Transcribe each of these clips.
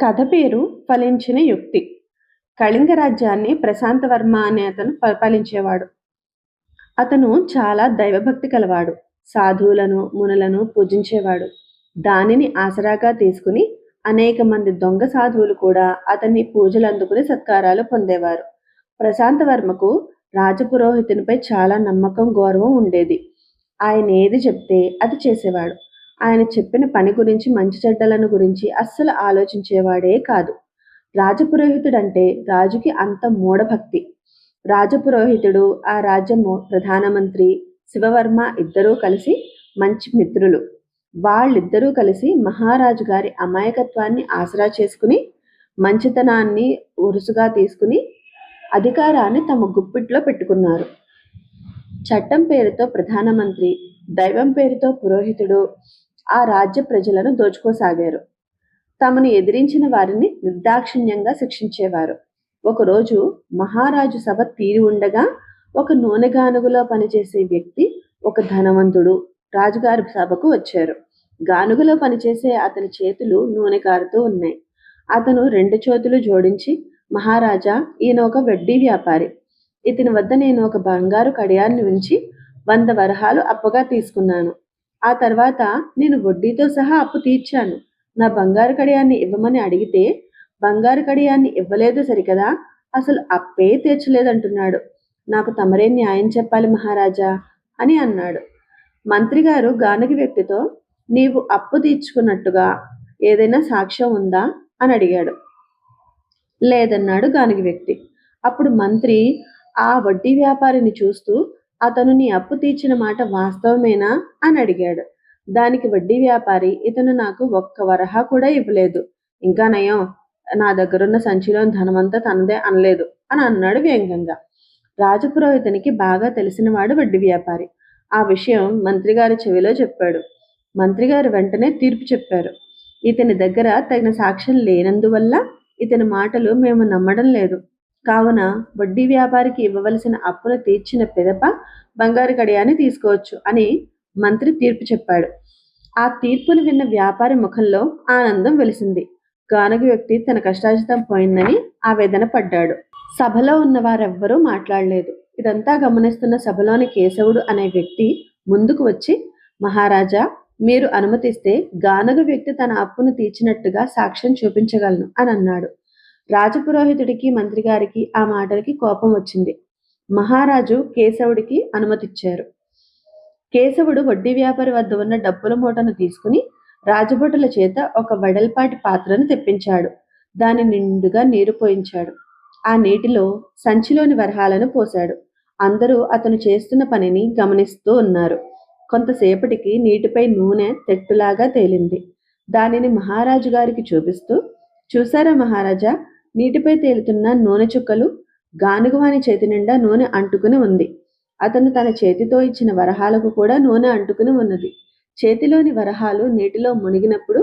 కథ పేరు ఫలించిన యుక్తి. కళింగ రాజ్యాన్ని ప్రశాంతవర్మ అనే అతను పరిపాలించేవాడు. అతను చాలా దైవభక్తి కలవాడు. సాధువులను, మునులను పూజించేవాడు. దానిని ఆసరాగా తీసుకుని అనేక మంది దొంగ సాధువులు కూడా అతన్ని పూజలు అందుకుని సత్కారాలు పొందేవారు. ప్రశాంతవర్మకు రాజపురోహితునిపై చాలా నమ్మకం, గౌరవం ఉండేది. ఆయన ఏది చెప్తే అది చేసేవాడు. ఆయన చెప్పిన పని గురించి, మంచి చెడ్డలను గురించి అస్సలు ఆలోచించేవాడే కాదు. రాజపురోహితుడంటే రాజుకి అంత మూఢభక్తి. రాజపురోహితుడు, ఆ రాజ్య ప్రధానమంత్రి శివవర్మ ఇద్దరూ కలిసి మంచి మిత్రులు. వాళ్ళిద్దరూ కలిసి మహారాజు గారి అమాయకత్వాన్ని ఆసరా చేసుకుని, మంచితనాన్ని ఉరుసుగా తీసుకుని అధికారాన్ని తమ గుప్పిట్లో పెట్టుకున్నారు. చట్టం పేరుతో ప్రధానమంత్రి, దైవం పేరుతో పురోహితుడు ఆ రాజ్య ప్రజలను దోచుకోసాగారు. తమను ఎదిరించిన వారిని నిర్దాక్షిణ్యంగా శిక్షించేవారు. ఒకరోజు మహారాజు సభ తీరి ఉండగా ఒక నూనె గానుగులో పనిచేసే వ్యక్తి, ఒక ధనవంతుడు రాజుగారి సభకు వచ్చారు. గానుగులో పనిచేసే అతని చేతులు నూనె కారుతూ ఉన్నాయి. అతను రెండు చేతులు జోడించి, మహారాజా, ఈయన ఒక వడ్డీ వ్యాపారి. ఇతని వద్ద నేను ఒక బంగారు కడియాన్ని ఉంచి 100 వరహాలు అప్పుగా తీసుకున్నాను. ఆ తర్వాత నేను వడ్డీతో సహా అప్పు తీర్చాను. నా బంగారు కడియాన్ని ఇవ్వమని అడిగితే బంగారు కడియాన్ని ఇవ్వలేదు సరికదా, అసలు అప్పే తీర్చలేదంటున్నాడు. నాకు తమరే న్యాయం చెప్పాలి మహారాజా అని అన్నాడు. మంత్రిగారు గానుగి వ్యక్తితో, నీవు అప్పు తీర్చుకున్నట్టుగా ఏదైనా సాక్ష్యం ఉందా అని అడిగాడు. లేదన్నాడు గానుగి వ్యక్తి. అప్పుడు మంత్రి ఆ వడ్డీ వ్యాపారిని చూస్తూ, అతను నీ అప్పు తీర్చిన మాట వాస్తవమేనా అని అడిగాడు. దానికి వడ్డీ వ్యాపారి, ఇతను నాకు 1 వరహా కూడా ఇవ్వలేదు. ఇంకా నయం, నా దగ్గరున్న సంచిలోని ధనమంతా తనదే అనలేదు అని అన్నాడు వ్యంగ్యంగా. రాజపురోహితునికి బాగా తెలిసినవాడు వడ్డీ వ్యాపారి. ఆ విషయం మంత్రిగారి చెవిలో చెప్పాడు. మంత్రిగారు వెంటనే తీర్పు చెప్పారు. ఇతని దగ్గర తగిన సాక్ష్యం లేనందువల్ల ఇతని మాటలు మేము నమ్మడం లేదు. కావున వడ్డీ వ్యాపారికి ఇవ్వవలసిన అప్పును తీర్చిన పిదప బంగారు కడియాన్ని తీసుకోవచ్చు అని మంత్రి తీర్పు చెప్పాడు. ఆ తీర్పును విన్న వ్యాపారి ముఖంలో ఆనందం వెలిసింది. గానుగి వ్యక్తి తన కష్టార్జితం పోయిందని ఆవేదన పడ్డాడు. సభలో ఉన్న వారెవ్వరూ మాట్లాడలేదు. ఇదంతా గమనిస్తున్న సభలోని కేశవుడు అనే వ్యక్తి ముందుకు వచ్చి, మహారాజా, మీరు అనుమతిస్తే గానుగ వ్యక్తి తన అప్పును తీర్చినట్టుగా సాక్ష్యం చూపించగలను అని అన్నాడు. రాజపురోహితుడికి, మంత్రిగారికి ఆ మాటలకి కోపం వచ్చింది. మహారాజు కేశవుడికి అనుమతిచ్చారు. కేశవుడు వడ్డీ వ్యాపారి వద్ద ఉన్న డబ్బుల మూటను తీసుకుని రాజభటుల చేత ఒక వెడల్పాటి పాత్రను తెప్పించాడు. దాని నిండుగా నీరు పోయించాడు. ఆ నీటిలో సంచిలోని వరహాలను పోశాడు. అందరూ అతను చేస్తున్న పనిని గమనిస్తూ ఉన్నారు. కొంతసేపటికి నీటిపై నూనె తెట్టులాగా తేలింది. దానిని మహారాజు గారికి చూపిస్తూ, చూసారా మహారాజా, నీటిపై తేలుతున్న నూనె చుక్కలు? గానుగవాని చేతి నిండా నూనె అంటుకుని ఉంది. అతను తన చేతితో ఇచ్చిన వరహాలకు కూడా నూనె అంటుకుని ఉన్నది. చేతిలోని వరహాలు నీటిలో మునిగినప్పుడు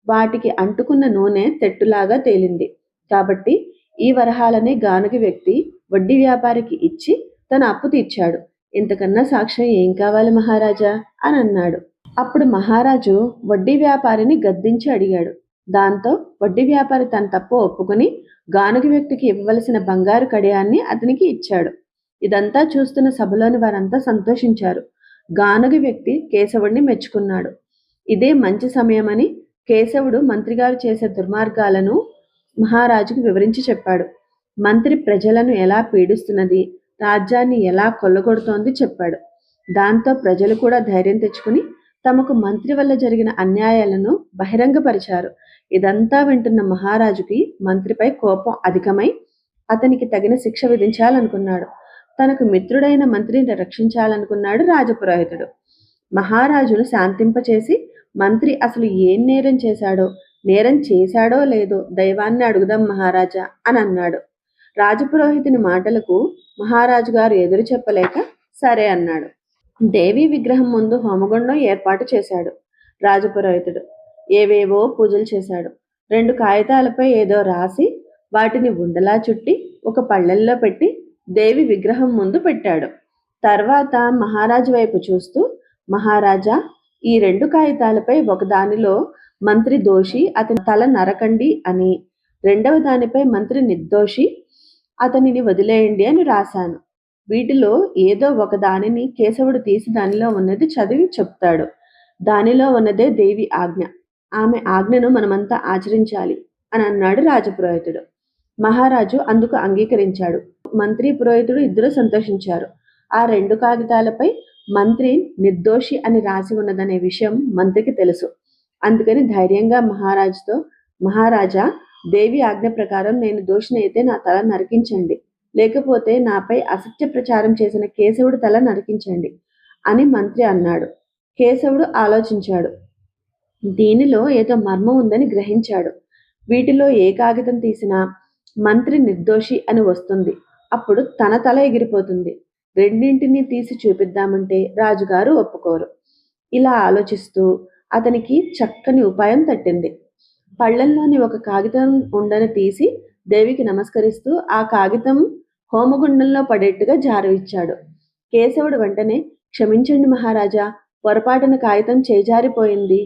వాటికి అంటుకున్న నూనె తెట్టులాగా తేలింది. కాబట్టి ఈ వరహాలనే గానుగ వ్యక్తి వడ్డీ వ్యాపారికి ఇచ్చి తన అప్పు తీర్చాడు. ఇంతకన్నా సాక్ష్యం ఏం కావాలి మహారాజా అని అన్నాడు. అప్పుడు మహారాజు వడ్డీ వ్యాపారిని గద్దించి అడిగాడు. దాంతో వడ్డీ వ్యాపారి తన తప్పు ఒప్పుకొని గానుగ వ్యక్తికి ఇవ్వవలసిన బంగారు కడియాన్ని అతనికి ఇచ్చాడు. ఇదంతా చూస్తున్న సభలోని వారంతా సంతోషించారు. గానుగ వ్యక్తి కేశవుడిని మెచ్చుకున్నాడు. ఇదే మంచి సమయమని కేశవుడు మంత్రిగారు చేసే దుర్మార్గాలను మహారాజుకు వివరించి చెప్పాడు. మంత్రి ప్రజలను ఎలా పీడిస్తున్నది, రాజ్యాన్ని ఎలా కొల్లగొడుతోంది చెప్పాడు. దాంతో ప్రజలు కూడా ధైర్యం తెచ్చుకుని తమకు మంత్రి వల్ల జరిగిన అన్యాయాలను బహిరంగపరిచారు. ఇదంతా వింటున్న మహారాజుకి మంత్రిపై కోపం అధికమై అతనికి తగిన శిక్ష విధించాలనుకున్నాడు. తనకు మిత్రుడైన మంత్రిని రక్షించాలనుకున్నాడు రాజపురోహితుడు. మహారాజును శాంతింపచేసి, మంత్రి అసలు ఏం నేరం చేశాడో, నేరం చేశాడో లేదో దైవాన్ని అడుగుదాం మహారాజా అని అన్నాడు. రాజపురోహితుని మాటలకు మహారాజు గారు ఎదురు చెప్పలేక సరే అన్నాడు. దేవి విగ్రహం ముందు హోమగుండం ఏర్పాటు చేశాడు. రాజపురోహితుడు ఏవేవో పూజలు చేశాడు. 2 కాగితాలపై ఏదో రాసి వాటిని ఉండలా చుట్టి ఒక పళ్ళెల్లో పెట్టి దేవి విగ్రహం ముందు పెట్టాడు. తర్వాత మహారాజు వైపు చూస్తూ, మహారాజా, ఈ 2 కాగితాలపై ఒకదానిలో మంత్రి దోషి, అతని తల నరకండి అని, రెండవ దానిపై మంత్రి నిర్దోషి, అతనిని వదిలేయండి అని రాశాను. వీటిలో ఏదో ఒక దానిని కేశవుడు తీసి దానిలో ఉన్నది చదివి చెప్తాడు. దానిలో ఉన్నదే దేవి ఆజ్ఞ. ఆమె ఆజ్ఞను మనమంతా ఆచరించాలి అని అన్నాడు రాజపురోహితుడు. మహారాజు అందుకు అంగీకరించాడు. మంత్రి పురోహితుడు ఇద్దరూ సంతోషించారు. ఆ 2 కాగితాలపై మంత్రి నిర్దోషి అని రాసి ఉన్నదనే విషయం మంత్రికి తెలుసు. అందుకని ధైర్యంగా మహారాజుతో, మహారాజా, దేవి ఆజ్ఞ ప్రకారం నేను దోషినైతే నా తల నరికించండి, లేకపోతే నాపై అసత్య ప్రచారం చేసిన కేశవుడి తల నరికించండి అని మంత్రి అన్నాడు. కేశవుడు ఆలోచించాడు. దీనిలో ఏదో మర్మం ఉందని గ్రహించాడు. వీటిలో ఏ కాగితం తీసినా మంత్రి నిర్దోషి అని వస్తుంది. అప్పుడు తన తల ఎగిరిపోతుంది. రెండింటినీ తీసి చూపిద్దామంటే రాజుగారు ఒప్పుకోరు. ఇలా ఆలోచిస్తూ అతనికి చక్కని ఉపాయం తట్టింది. పళ్ళెంలోని ఒక కాగితం ఉండని తీసి దేవికి నమస్కరిస్తూ ఆ కాగితం హోమగుండంలో పడేట్టుగా జారవిచ్చాడు. కేశవుడు వెంటనే, క్షమించండి మహారాజా, పొరపాటున కాగితం చేజారిపోయింది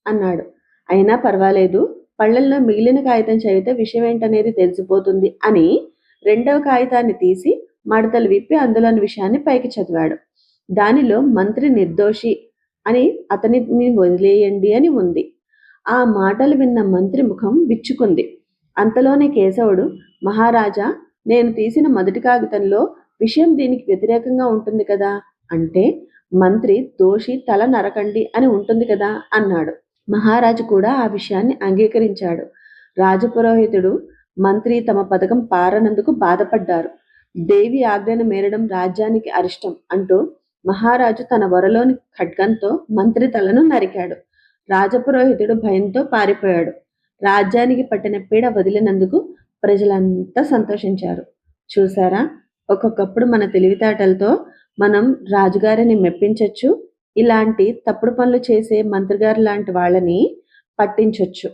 అన్నాడు. అయినా పర్వాలేదు, పళ్ళెంలో మిగిలిన కాగితం చదివితే విషయం ఏంటనేది తెలిసిపోతుంది అని రెండవ కాగితాన్ని తీసి మడతలు విప్పి అందులోని విషయాన్ని పైకి చదివాడు. దానిలో మంత్రి నిర్దోషి అని, అతనిని వదిలేయండి అని ఉంది. ఆ మాటలు విన్న మంత్రి ముఖం విచ్చుకుంది. అంతలోనే కేశవుడు, మహారాజా, నేను తీసిన మొదటి కాగితంలో విషయం దీనికి వ్యతిరేకంగా ఉంటుంది కదా, అంటే మంత్రి దోషి తల నరకండి అని ఉంటుంది కదా అన్నాడు. మహారాజు కూడా ఆ విషయాన్ని అంగీకరించాడు. రాజపురోహితుడు, మంత్రి తమ పథకం పారనందుకు బాధపడ్డారు. దేవి ఆజ్ఞను మేరడం రాజ్యానికి అరిష్టం అంటూ మహారాజు తన వరలోని ఖడ్గంతో మంత్రి తలను నరికాడు. రాజపురోహితుడు భయంతో పారిపోయాడు. రాజ్యానికి పట్టిన పీడ వదిలినందుకు ప్రజలంతా సంతోషించారు. చూసారా, ఒక్కొక్కప్పుడు మన తెలివితేటలతో మనం రాజుగారిని మెప్పించొచ్చు, ఇలాంటి తప్పుడు పనులు చేసే మంత్రిగారు లాంటి వాళ్ళని పట్టించొచ్చు.